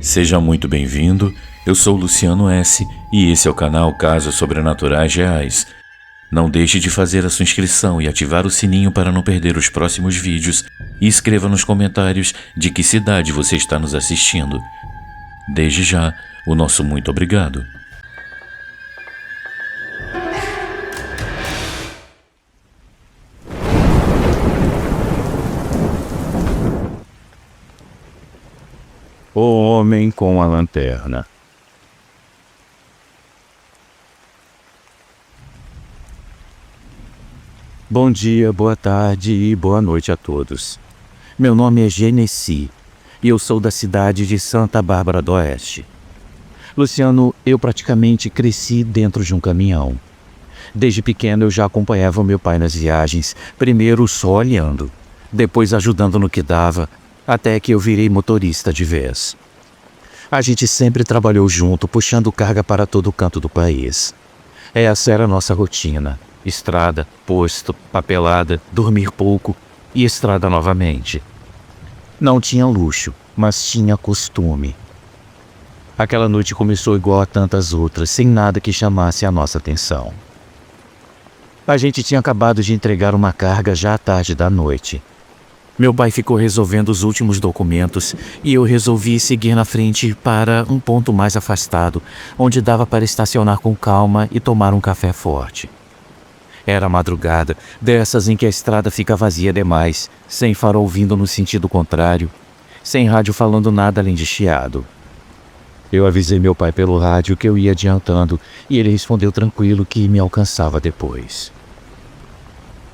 Seja muito bem-vindo, eu sou Luciano S. e esse é o canal Casos Sobrenaturais Reais. Não deixe de fazer a sua inscrição e ativar o sininho para não perder os próximos vídeos e escreva nos comentários de que cidade você está nos assistindo. Desde já, o nosso muito obrigado. O homem com a lanterna. Bom dia, boa tarde e boa noite a todos. Meu nome é Genesi e eu sou da cidade de Santa Bárbara do Oeste. Luciano, eu praticamente cresci dentro de um caminhão. Desde pequeno eu já acompanhava meu pai nas viagens, primeiro só olhando, depois ajudando no que dava, até que eu virei motorista de vez. A gente sempre trabalhou junto, puxando carga para todo canto do país. Essa era a nossa rotina: estrada, posto, papelada, dormir pouco e estrada novamente. Não tinha luxo, mas tinha costume. Aquela noite começou igual a tantas outras, sem nada que chamasse a nossa atenção. A gente tinha acabado de entregar uma carga já à tarde da noite. Meu pai ficou resolvendo os últimos documentos e eu resolvi seguir na frente para um ponto mais afastado, onde dava para estacionar com calma e tomar um café forte. Era madrugada, dessas em que a estrada fica vazia demais, sem farol vindo no sentido contrário, sem rádio falando nada além de chiado. Eu avisei meu pai pelo rádio que eu ia adiantando e ele respondeu tranquilo que me alcançava depois.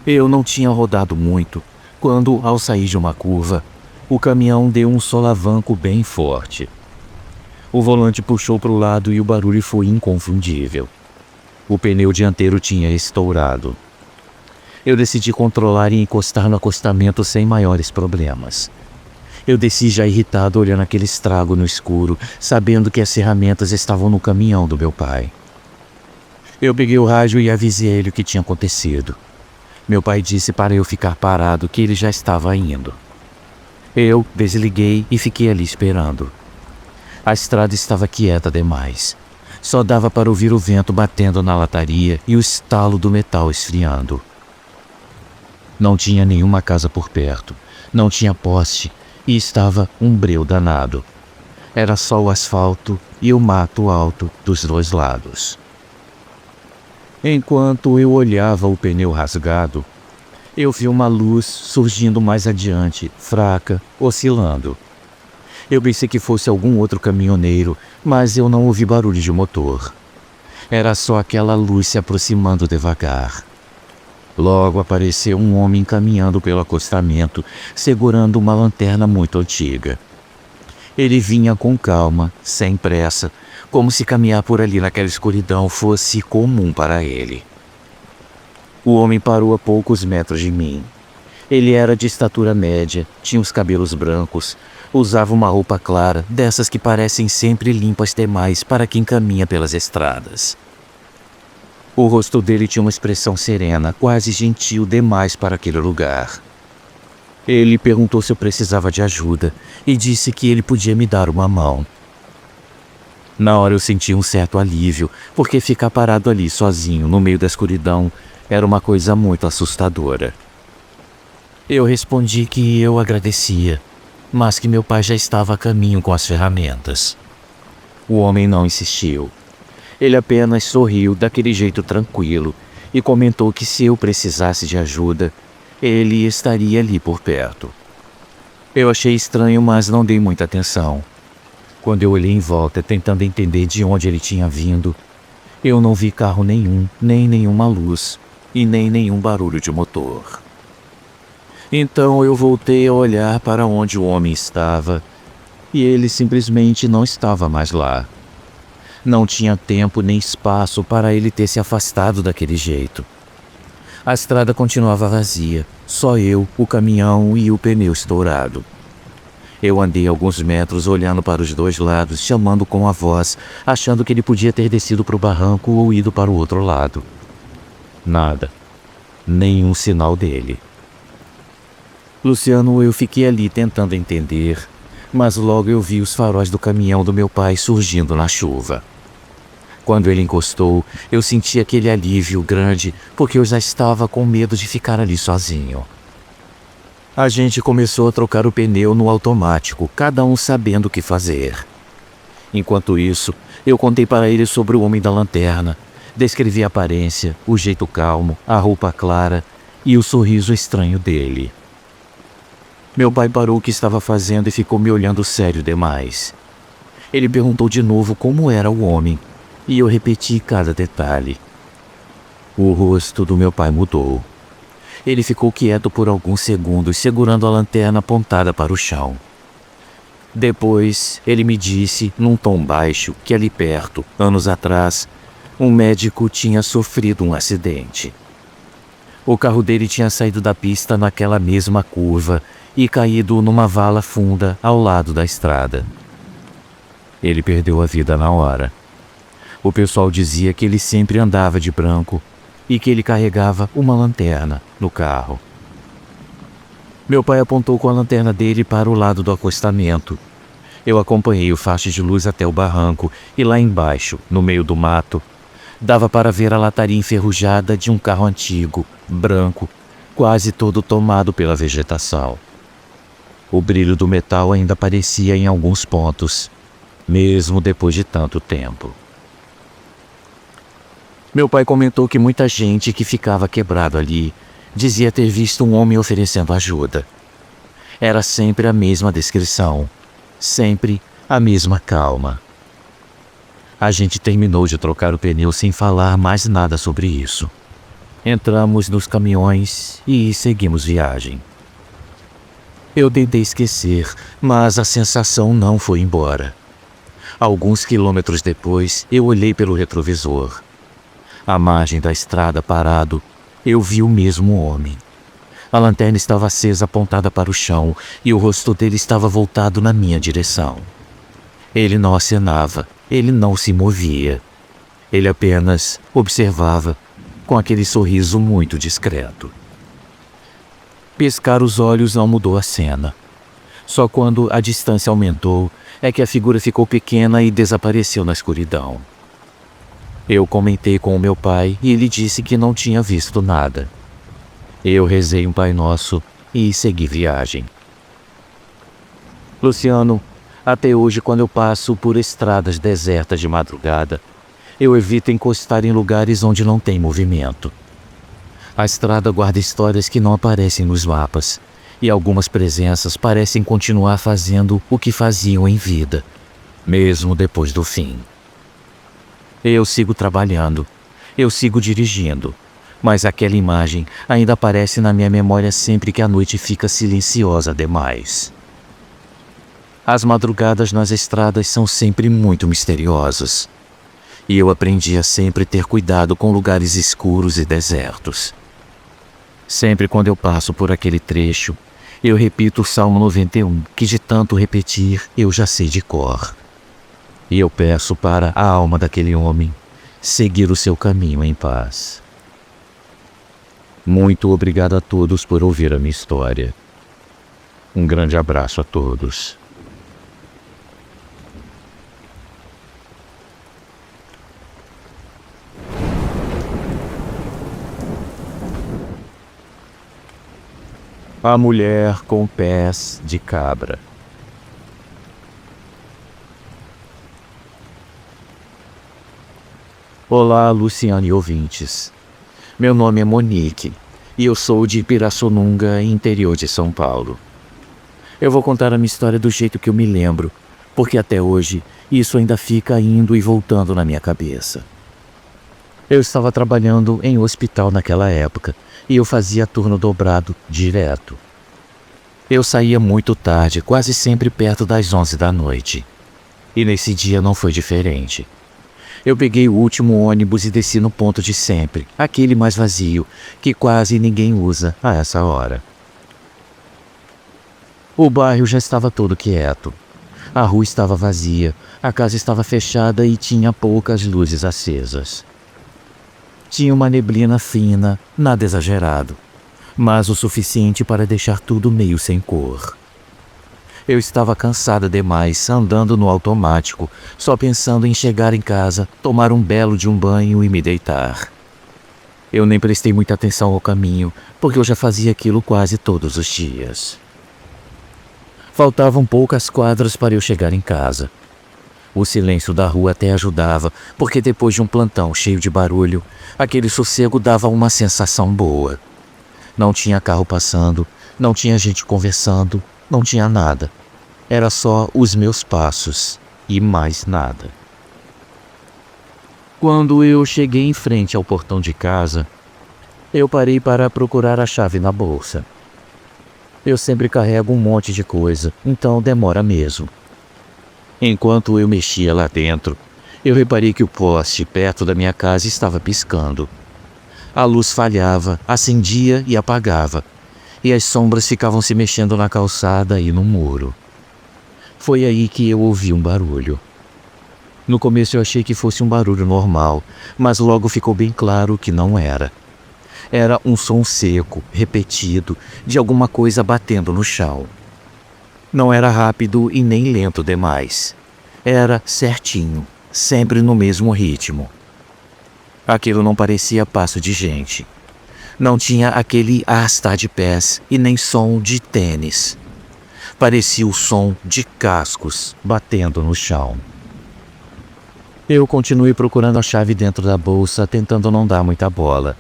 Eu não tinha rodado muito quando, ao sair de uma curva, o caminhão deu um solavanco bem forte. O volante puxou para o lado e o barulho foi inconfundível. O pneu dianteiro tinha estourado. Eu decidi controlar e encostar no acostamento sem maiores problemas. Eu desci já irritado olhando aquele estrago no escuro, sabendo que as ferramentas estavam no caminhão do meu pai. Eu peguei o rádio e avisei ele o que tinha acontecido. Meu pai disse para eu ficar parado que ele já estava indo. Eu desliguei e fiquei ali esperando. A estrada estava quieta demais. Só dava para ouvir o vento batendo na lataria e o estalo do metal esfriando. Não tinha nenhuma casa por perto, não tinha poste e estava um breu danado. Era só o asfalto e o mato alto dos dois lados. Enquanto eu olhava o pneu rasgado, eu vi uma luz surgindo mais adiante, fraca, oscilando. Eu pensei que fosse algum outro caminhoneiro, mas eu não ouvi barulho de motor. Era só aquela luz se aproximando devagar. Logo apareceu um homem caminhando pelo acostamento, segurando uma lanterna muito antiga. Ele vinha com calma, sem pressa, como se caminhar por ali naquela escuridão fosse comum para ele. O homem parou a poucos metros de mim. Ele era de estatura média, tinha os cabelos brancos, usava uma roupa clara, dessas que parecem sempre limpas demais para quem caminha pelas estradas. O rosto dele tinha uma expressão serena, quase gentil demais para aquele lugar. Ele perguntou se eu precisava de ajuda e disse que ele podia me dar uma mão. Na hora eu senti um certo alívio, porque ficar parado ali sozinho no meio da escuridão era uma coisa muito assustadora. Eu respondi que eu agradecia, mas que meu pai já estava a caminho com as ferramentas. O homem não insistiu. Ele apenas sorriu daquele jeito tranquilo e comentou que se eu precisasse de ajuda, ele estaria ali por perto. Eu achei estranho, mas não dei muita atenção. Quando eu olhei em volta, tentando entender de onde ele tinha vindo, eu não vi carro nenhum, nem nenhuma luz e nem nenhum barulho de motor. Então eu voltei a olhar para onde o homem estava e ele simplesmente não estava mais lá. Não tinha tempo nem espaço para ele ter se afastado daquele jeito. A estrada continuava vazia, só eu, o caminhão e o pneu estourado. Eu andei alguns metros olhando para os dois lados, chamando com a voz, achando que ele podia ter descido para o barranco ou ido para o outro lado. Nada. Nenhum sinal dele. Luciano, eu fiquei ali tentando entender, mas logo eu vi os faróis do caminhão do meu pai surgindo na chuva. Quando ele encostou, eu senti aquele alívio grande, porque eu já estava com medo de ficar ali sozinho. A gente começou a trocar o pneu no automático, cada um sabendo o que fazer. Enquanto isso, eu contei para ele sobre o homem da lanterna, descrevi a aparência, o jeito calmo, a roupa clara e o sorriso estranho dele. Meu pai parou o que estava fazendo e ficou me olhando sério demais. Ele perguntou de novo como era o homem, e eu repeti cada detalhe. O rosto do meu pai mudou. Ele ficou quieto por alguns segundos, segurando a lanterna apontada para o chão. Depois, ele me disse, num tom baixo, que ali perto, anos atrás, um médico tinha sofrido um acidente. O carro dele tinha saído da pista naquela mesma curva e caído numa vala funda ao lado da estrada. Ele perdeu a vida na hora. O pessoal dizia que ele sempre andava de branco e que ele carregava uma lanterna no carro. Meu pai apontou com a lanterna dele para o lado do acostamento. Eu acompanhei o faixa de luz até o barranco e lá embaixo, no meio do mato, dava para ver a lataria enferrujada de um carro antigo, branco, quase todo tomado pela vegetação. O brilho do metal ainda aparecia em alguns pontos, mesmo depois de tanto tempo. Meu pai comentou que muita gente que ficava quebrado ali dizia ter visto um homem oferecendo ajuda. Era sempre a mesma descrição, sempre a mesma calma. A gente terminou de trocar o pneu sem falar mais nada sobre isso. Entramos nos caminhões e seguimos viagem. Eu tentei esquecer, mas a sensação não foi embora. Alguns quilômetros depois, eu olhei pelo retrovisor. À margem da estrada, parado, eu vi o mesmo homem. A lanterna estava acesa, apontada para o chão, e o rosto dele estava voltado na minha direção. Ele não acenava, ele não se movia. Ele apenas observava, com aquele sorriso muito discreto. Piscar os olhos não mudou a cena. Só quando a distância aumentou é que a figura ficou pequena e desapareceu na escuridão. Eu comentei com o meu pai e ele disse que não tinha visto nada. Eu rezei um Pai Nosso e segui viagem. Luciano, até hoje quando eu passo por estradas desertas de madrugada, eu evito encostar em lugares onde não tem movimento. A estrada guarda histórias que não aparecem nos mapas, e algumas presenças parecem continuar fazendo o que faziam em vida, mesmo depois do fim. Eu sigo trabalhando, eu sigo dirigindo, mas aquela imagem ainda aparece na minha memória sempre que a noite fica silenciosa demais. As madrugadas nas estradas são sempre muito misteriosas, e eu aprendi a sempre ter cuidado com lugares escuros e desertos. Sempre quando eu passo por aquele trecho, eu repito o Salmo 91, que de tanto repetir eu já sei de cor. E eu peço para a alma daquele homem seguir o seu caminho em paz. Muito obrigado a todos por ouvir a minha história. Um grande abraço a todos. A mulher com pés de cabra. Olá, Luciano e ouvintes. Meu nome é Monique e eu sou de Pirassununga, interior de São Paulo. Eu vou contar a minha história do jeito que eu me lembro, porque até hoje isso ainda fica indo e voltando na minha cabeça. Eu estava trabalhando em um hospital naquela época e eu fazia turno dobrado direto. Eu saía muito tarde, quase sempre perto das 11 da noite. E nesse dia não foi diferente. Eu peguei o último ônibus e desci no ponto de sempre, aquele mais vazio, que quase ninguém usa a essa hora. O bairro já estava todo quieto. A rua estava vazia, a casa estava fechada e tinha poucas luzes acesas. Tinha uma neblina fina, nada exagerado, mas o suficiente para deixar tudo meio sem cor. Eu estava cansada demais, andando no automático, só pensando em chegar em casa, tomar um belo de um banho e me deitar. Eu nem prestei muita atenção ao caminho, porque eu já fazia aquilo quase todos os dias. Faltavam poucas quadras para eu chegar em casa. O silêncio da rua até ajudava, porque depois de um plantão cheio de barulho, aquele sossego dava uma sensação boa. Não tinha carro passando, não tinha gente conversando, não tinha nada. Era só os meus passos e mais nada. Quando eu cheguei em frente ao portão de casa, eu parei para procurar a chave na bolsa. Eu sempre carrego um monte de coisa, então demora mesmo. Enquanto eu mexia lá dentro, eu reparei que o poste perto da minha casa estava piscando. A luz falhava, acendia e apagava, e as sombras ficavam se mexendo na calçada e no muro. Foi aí que eu ouvi um barulho. No começo eu achei que fosse um barulho normal, mas logo ficou bem claro que não era. Era um som seco, repetido, de alguma coisa batendo no chão. Não era rápido e nem lento demais. Era certinho, sempre no mesmo ritmo. Aquilo não parecia passo de gente. Não tinha aquele arrastar de pés e nem som de tênis. Parecia o som de cascos batendo no chão. Eu continuei procurando a chave dentro da bolsa, tentando não dar muita bola.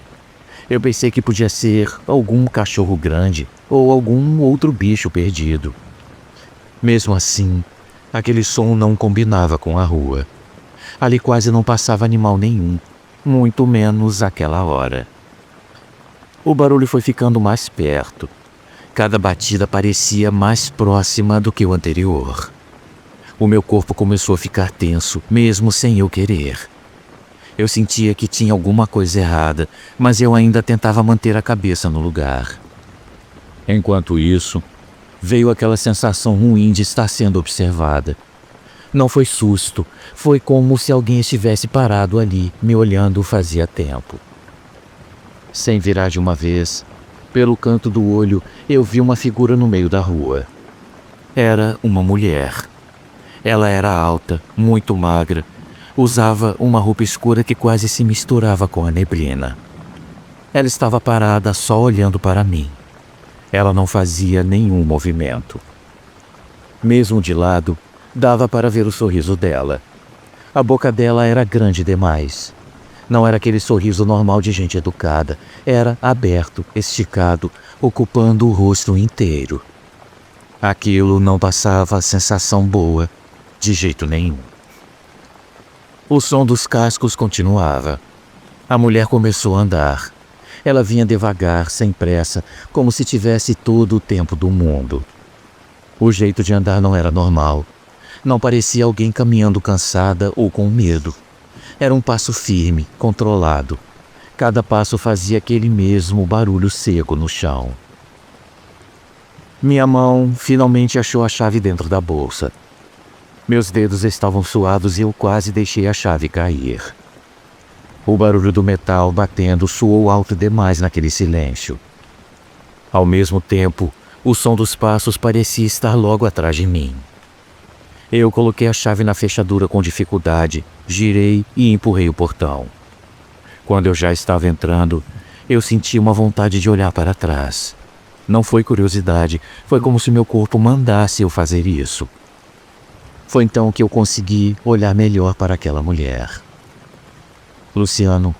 Eu pensei que podia ser algum cachorro grande ou algum outro bicho perdido. Mesmo assim, aquele som não combinava com a rua. Ali quase não passava animal nenhum, muito menos àquela hora. O barulho foi ficando mais perto. Cada batida parecia mais próxima do que o anterior. O meu corpo começou a ficar tenso, mesmo sem eu querer. Eu sentia que tinha alguma coisa errada, mas eu ainda tentava manter a cabeça no lugar. Enquanto isso, veio aquela sensação ruim de estar sendo observada. Não foi susto, foi como se alguém estivesse parado ali, me olhando fazia tempo. Sem virar de uma vez, pelo canto do olho, eu vi uma figura no meio da rua. Era uma mulher. Ela era alta, muito magra, usava uma roupa escura que quase se misturava com a neblina. Ela estava parada só olhando para mim. Ela não fazia nenhum movimento. Mesmo de lado, dava para ver o sorriso dela. A boca dela era grande demais. Não era aquele sorriso normal de gente educada. Era aberto, esticado, ocupando o rosto inteiro. Aquilo não passava a sensação boa, de jeito nenhum. O som dos cascos continuava. A mulher começou a andar. Ela vinha devagar, sem pressa, como se tivesse todo o tempo do mundo. O jeito de andar não era normal. Não parecia alguém caminhando cansada ou com medo. Era um passo firme, controlado. Cada passo fazia aquele mesmo barulho seco no chão. Minha mão finalmente achou a chave dentro da bolsa. Meus dedos estavam suados e eu quase deixei a chave cair. O barulho do metal batendo soou alto demais naquele silêncio. Ao mesmo tempo, o som dos passos parecia estar logo atrás de mim. Eu coloquei a chave na fechadura com dificuldade, girei e empurrei o portão. Quando eu já estava entrando, eu senti uma vontade de olhar para trás. Não foi curiosidade, foi como se meu corpo mandasse eu fazer isso. Foi então que eu consegui olhar melhor para aquela mulher. Luciano,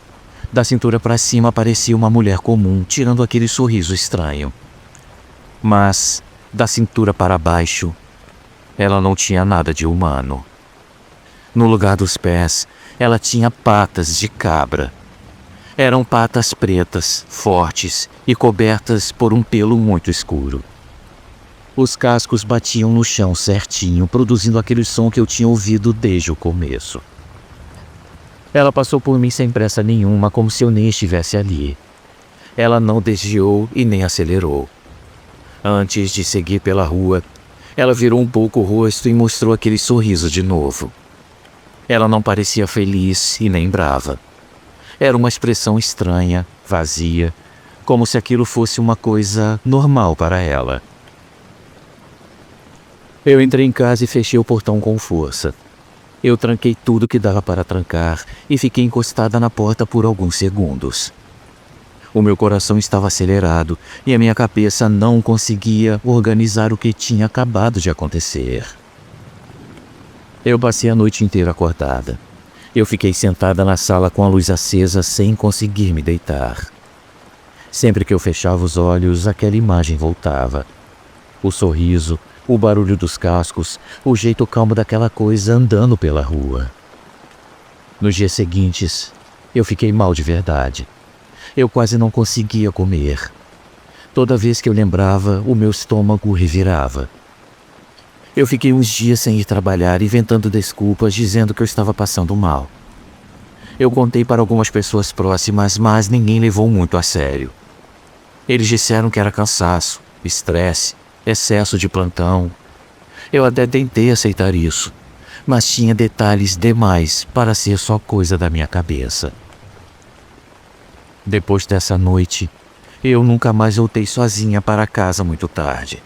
da cintura para cima parecia uma mulher comum, tirando aquele sorriso estranho. Mas, da cintura para baixo, ela não tinha nada de humano. No lugar dos pés, ela tinha patas de cabra. Eram patas pretas, fortes e cobertas por um pelo muito escuro. Os cascos batiam no chão certinho, produzindo aquele som que eu tinha ouvido desde o começo. Ela passou por mim sem pressa nenhuma, como se eu nem estivesse ali. Ela não desviou e nem acelerou. Antes de seguir pela rua, ela virou um pouco o rosto e mostrou aquele sorriso de novo. Ela não parecia feliz e nem brava. Era uma expressão estranha, vazia, como se aquilo fosse uma coisa normal para ela. Eu entrei em casa e fechei o portão com força. Eu tranquei tudo que dava para trancar e fiquei encostada na porta por alguns segundos. O meu coração estava acelerado e a minha cabeça não conseguia organizar o que tinha acabado de acontecer. Eu passei a noite inteira acordada. Eu fiquei sentada na sala com a luz acesa sem conseguir me deitar. Sempre que eu fechava os olhos, aquela imagem voltava. O sorriso, o barulho dos cascos, o jeito calmo daquela coisa andando pela rua. Nos dias seguintes, eu fiquei mal de verdade. Eu quase não conseguia comer. Toda vez que eu lembrava, o meu estômago revirava. Eu fiquei uns dias sem ir trabalhar, inventando desculpas, dizendo que eu estava passando mal. Eu contei para algumas pessoas próximas, mas ninguém levou muito a sério. Eles disseram que era cansaço, estresse, excesso de plantão. Eu até tentei aceitar isso, mas tinha detalhes demais para ser só coisa da minha cabeça. Depois dessa noite, eu nunca mais voltei sozinha para casa muito tarde.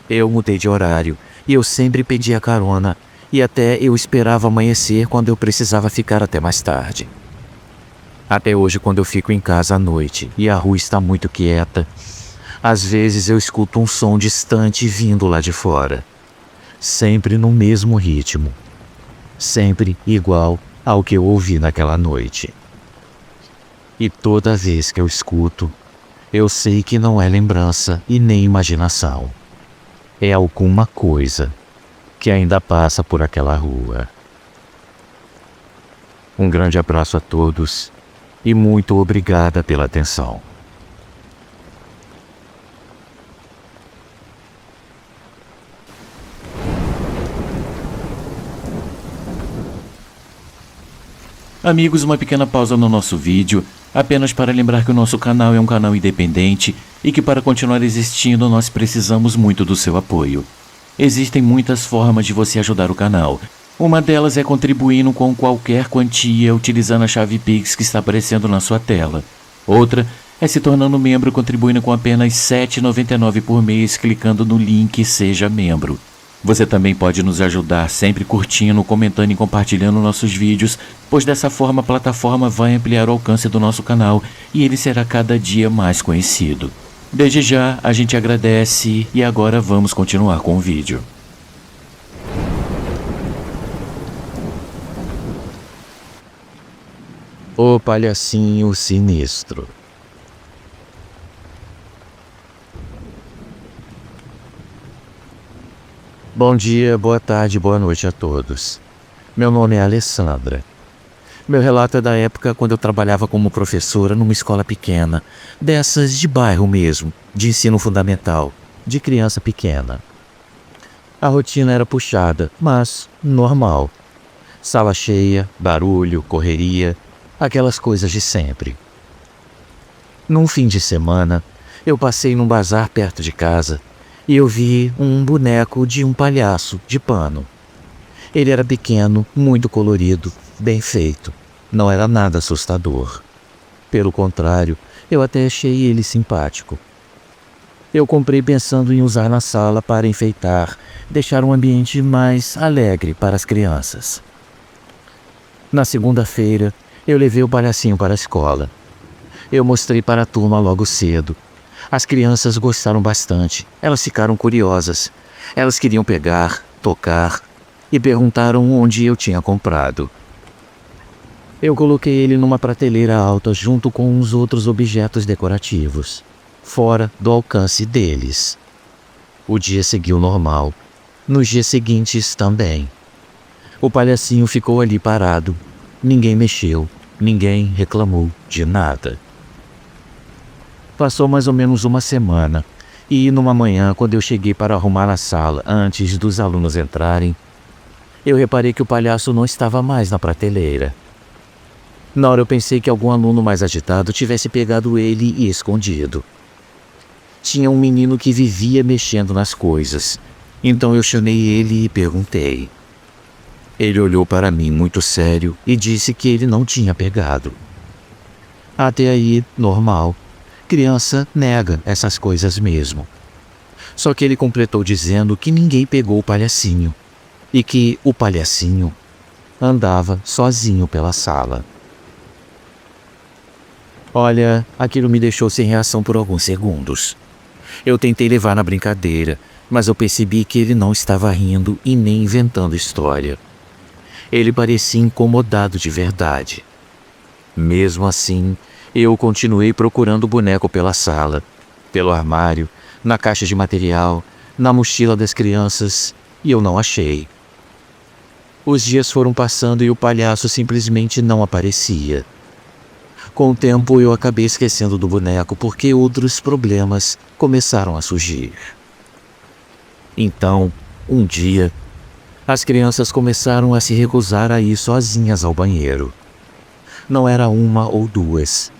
Eu mudei de horário e eu sempre pedia carona e até eu esperava amanhecer quando eu precisava ficar até mais tarde. Até hoje, quando eu fico em casa à noite e a rua está muito quieta, às vezes eu escuto um som distante vindo lá de fora. Sempre no mesmo ritmo. Sempre igual ao que eu ouvi naquela noite. E toda vez que eu escuto, eu sei que não é lembrança e nem imaginação. É alguma coisa que ainda passa por aquela rua. Um grande abraço a todos e muito obrigada pela atenção. Amigos, uma pequena pausa no nosso vídeo, apenas para lembrar que o nosso canal é um canal independente e que para continuar existindo nós precisamos muito do seu apoio. Existem muitas formas de você ajudar o canal. Uma delas é contribuindo com qualquer quantia utilizando a chave Pix que está aparecendo na sua tela. Outra é se tornando membro contribuindo com apenas R$ 7,99 por mês clicando no link Seja Membro. Você também pode nos ajudar sempre curtindo, comentando e compartilhando nossos vídeos, pois dessa forma a plataforma vai ampliar o alcance do nosso canal e ele será cada dia mais conhecido. Desde já, a gente agradece e agora vamos continuar com o vídeo. O Palhacinho Sinistro. Bom dia, boa tarde, boa noite a todos. Meu nome é Alessandra. Meu relato é da época quando eu trabalhava como professora numa escola pequena, dessas de bairro mesmo, de ensino fundamental, de criança pequena. A rotina era puxada, mas normal. Sala cheia, barulho, correria, aquelas coisas de sempre. Num fim de semana, eu passei num bazar perto de casa e eu vi um boneco de um palhaço de pano. Ele era pequeno, muito colorido, bem feito. Não era nada assustador. Pelo contrário, eu até achei ele simpático. Eu comprei pensando em usar na sala para enfeitar, deixar um ambiente mais alegre para as crianças. Na segunda-feira, eu levei o palhacinho para a escola. Eu mostrei para a turma logo cedo. As crianças gostaram bastante, elas ficaram curiosas. Elas queriam pegar, tocar e perguntaram onde eu tinha comprado. Eu coloquei ele numa prateleira alta junto com uns outros objetos decorativos, fora do alcance deles. O dia seguiu normal. Nos dias seguintes também. O palhacinho ficou ali parado. Ninguém mexeu, ninguém reclamou de nada. Passou mais ou menos uma semana, e numa manhã, quando eu cheguei para arrumar a sala antes dos alunos entrarem, eu reparei que o palhaço não estava mais na prateleira. Na hora eu pensei que algum aluno mais agitado tivesse pegado ele e escondido. Tinha um menino que vivia mexendo nas coisas, então eu chamei ele e perguntei. Ele olhou para mim muito sério e disse que ele não tinha pegado. Até aí, normal. Criança nega essas coisas mesmo. Só que ele completou dizendo que ninguém pegou o palhacinho e que o palhacinho andava sozinho pela sala. Olha, aquilo me deixou sem reação por alguns segundos. Eu tentei levar na brincadeira, mas eu percebi que ele não estava rindo e nem inventando história. Ele parecia incomodado de verdade. Mesmo assim, eu continuei procurando o boneco pela sala, pelo armário, na caixa de material, na mochila das crianças, e eu não achei. Os dias foram passando e o palhaço simplesmente não aparecia. Com o tempo eu acabei esquecendo do boneco porque outros problemas começaram a surgir. Então, um dia, as crianças começaram a se recusar a ir sozinhas ao banheiro. Não era uma ou duas,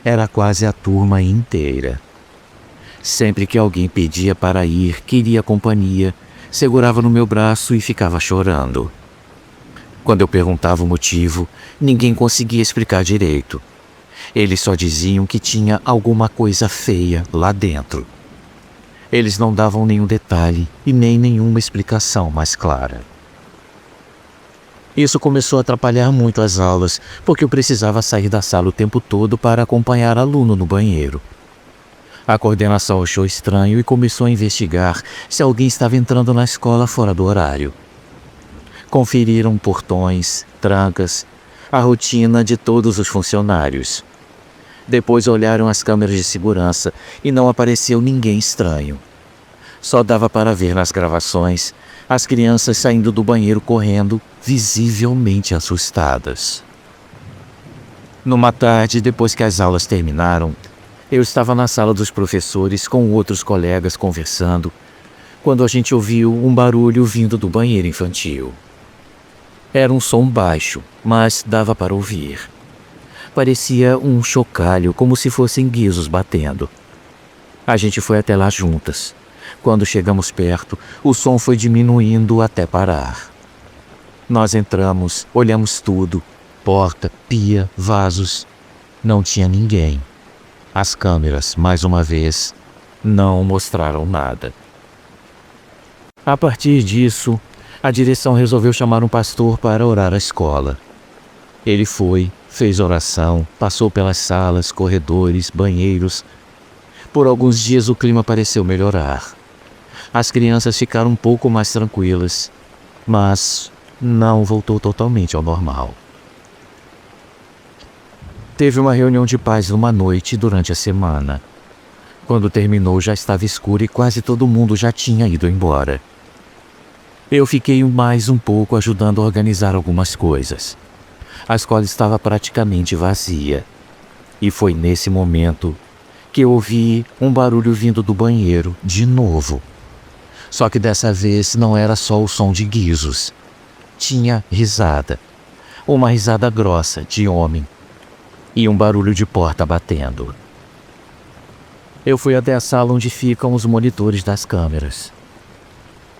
era quase a turma inteira. Sempre que alguém pedia para ir, queria companhia, segurava no meu braço e ficava chorando. Quando eu perguntava o motivo, ninguém conseguia explicar direito. Eles só diziam que tinha alguma coisa feia lá dentro. Eles não davam nenhum detalhe e nem nenhuma explicação mais clara. Isso começou a atrapalhar muito as aulas, porque eu precisava sair da sala o tempo todo para acompanhar aluno no banheiro. A coordenação achou estranho e começou a investigar se alguém estava entrando na escola fora do horário. Conferiram portões, trancas, a rotina de todos os funcionários. Depois olharam as câmeras de segurança e não apareceu ninguém estranho. Só dava para ver nas gravações as crianças saindo do banheiro correndo, visivelmente assustadas. Numa tarde, depois que as aulas terminaram, eu estava na sala dos professores com outros colegas conversando, quando a gente ouviu um barulho vindo do banheiro infantil. Era um som baixo, mas dava para ouvir. Parecia um chocalho, como se fossem guizos batendo. A gente foi até lá juntas. Quando chegamos perto, o som foi diminuindo até parar. Nós entramos, olhamos tudo, porta, pia, vasos. Não tinha ninguém. As câmeras, mais uma vez, não mostraram nada. A partir disso, a direção resolveu chamar um pastor para orar a escola. Ele foi, fez oração, passou pelas salas, corredores, banheiros. Por alguns dias o clima pareceu melhorar. As crianças ficaram um pouco mais tranquilas, mas não voltou totalmente ao normal. Teve uma reunião de pais numa noite durante a semana. Quando terminou já estava escuro e quase todo mundo já tinha ido embora. Eu fiquei mais um pouco ajudando a organizar algumas coisas. A escola estava praticamente vazia. E foi nesse momento que eu ouvi um barulho vindo do banheiro de novo. Só que dessa vez não era só o som de guizos. Tinha risada. Uma risada grossa de homem. E um barulho de porta batendo. Eu fui até a sala onde ficam os monitores das câmeras.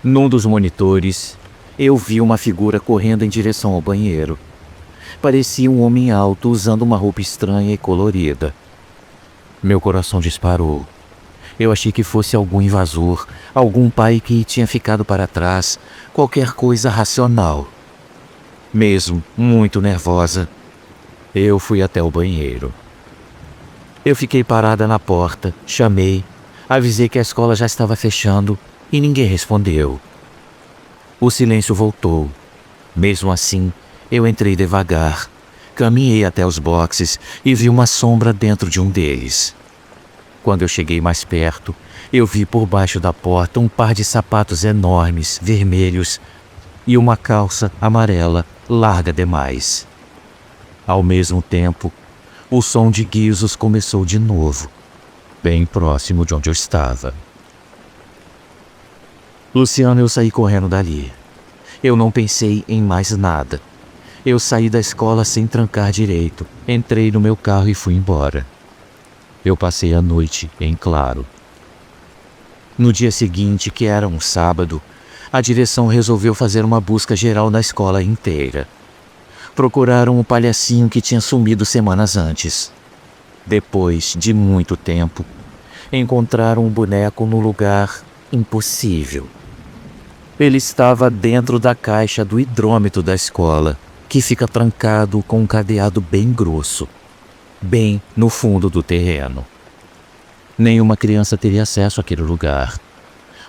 Num dos monitores, eu vi uma figura correndo em direção ao banheiro. Parecia um homem alto usando uma roupa estranha e colorida. Meu coração disparou. Eu achei que fosse algum invasor, algum pai que tinha ficado para trás, qualquer coisa racional. Mesmo muito nervosa, eu fui até o banheiro. Eu fiquei parada na porta, chamei, avisei que a escola já estava fechando e ninguém respondeu. O silêncio voltou. Mesmo assim, eu entrei devagar, caminhei até os boxes e vi uma sombra dentro de um deles. Quando eu cheguei mais perto, eu vi por baixo da porta um par de sapatos enormes, vermelhos, e uma calça amarela, larga demais. Ao mesmo tempo, o som de guizos começou de novo, bem próximo de onde eu estava. Luciano, eu saí correndo dali. Eu não pensei em mais nada. Eu saí da escola sem trancar direito, entrei no meu carro e fui embora. Eu passei a noite em claro. No dia seguinte, que era um sábado, a direção resolveu fazer uma busca geral na escola inteira. Procuraram o palhacinho que tinha sumido semanas antes. Depois de muito tempo, encontraram o boneco no lugar impossível. Ele estava dentro da caixa do hidrômetro da escola, que fica trancado com um cadeado bem grosso, bem no fundo do terreno. Nenhuma criança teria acesso àquele lugar.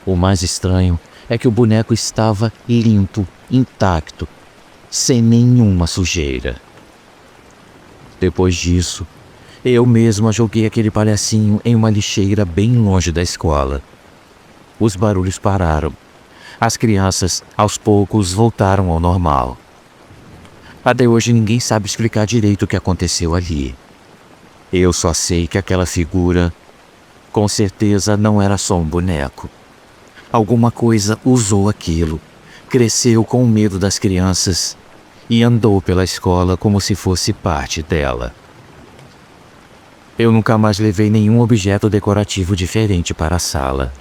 O mais estranho é que o boneco estava limpo, intacto, sem nenhuma sujeira. Depois disso, eu mesma joguei aquele palhacinho em uma lixeira bem longe da escola. Os barulhos pararam. As crianças, aos poucos, voltaram ao normal. Até hoje ninguém sabe explicar direito o que aconteceu ali. Eu só sei que aquela figura, com certeza, não era só um boneco. Alguma coisa usou aquilo, cresceu com o medo das crianças e andou pela escola como se fosse parte dela. Eu nunca mais levei nenhum objeto decorativo diferente para a sala.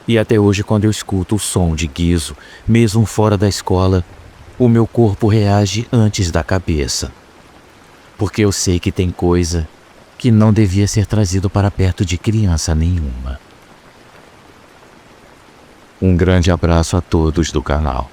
E até hoje, quando eu escuto o som de guizo, mesmo fora da escola, o meu corpo reage antes da cabeça. Porque eu sei que tem coisa que não devia ser trazido para perto de criança nenhuma. Um grande abraço a todos do canal.